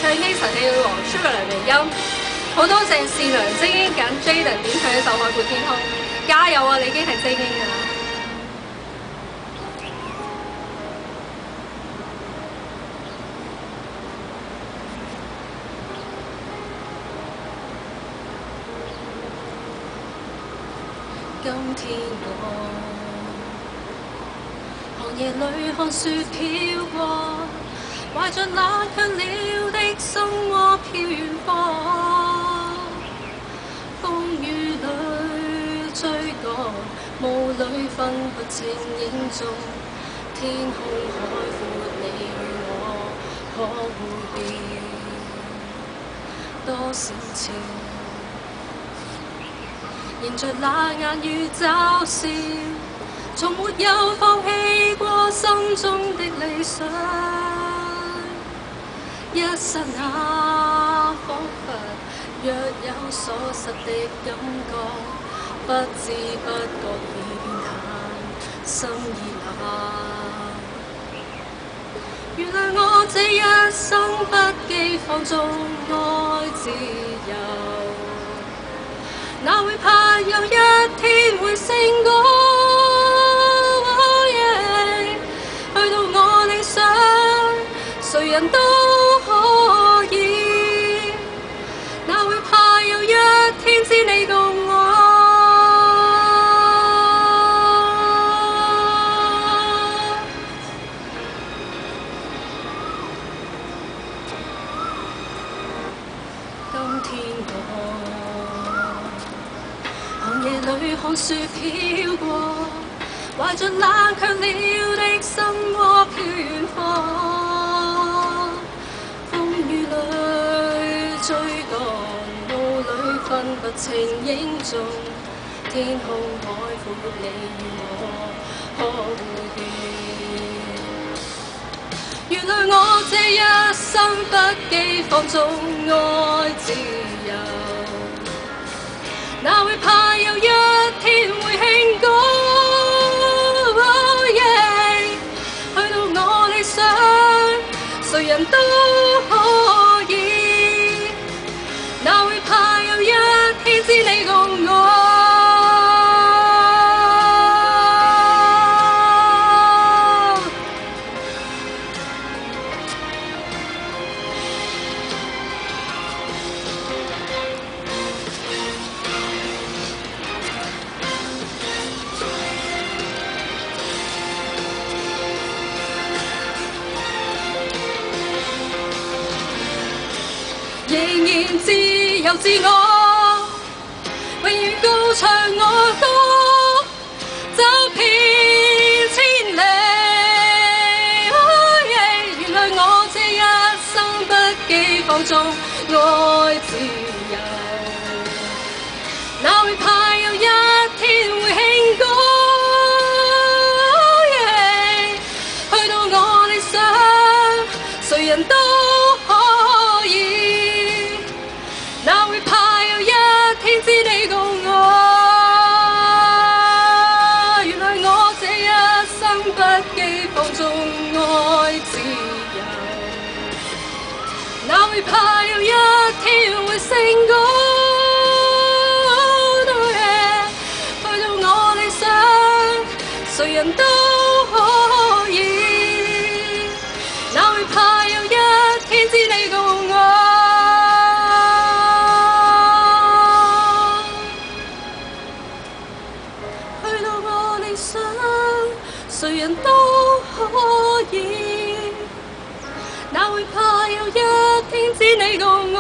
唱《希神氣女王》Sugar 梁美音，好多謝善良精英揀 Jaden 點唱一首《海闊天空》，加油啊！你已經係精英㗎啦！今天我寒夜裏看雪飄過，懷着冷卻了的心窩飄遠方，風雨裏追趕，霧裏分不清影蹤，天空海闊你與我，可會變多少情？迎着那眼與嘲笑，從沒有放棄過心中的理想。一剎那，彷彿若有所失的感覺，不知不覺已變淡，心已冷。原諒我這一生不羈放縱愛自由，哪會怕有一天會成功？去到我理想，誰人都可以。哪會怕有一天只你共我？今天我寒夜裏看雪飄過，懷着冷卻了的心窩飄遠方，風雨裏追趕，霧裏分不清影蹤，天空海闊你與我，可會變？原諒我這一生不羈放縱愛自由，哪會怕有一天會慶功？去到我理想，誰人都可以。哪會怕有一天只你共我？仍然自由自我，永遠高唱我歌，走遍千里。原諒我這一生不羈放縱愛自由，哪會怕有一天會慶功？去到我理想，誰人都可以。哪會怕有一天只你共我？原諒我這一生不羈放縱愛自由，哪會怕有一天會成功？去到我理想，誰人都可以。哪會怕有一天只你共我？誰人都可以，哪會怕有一天只你共我？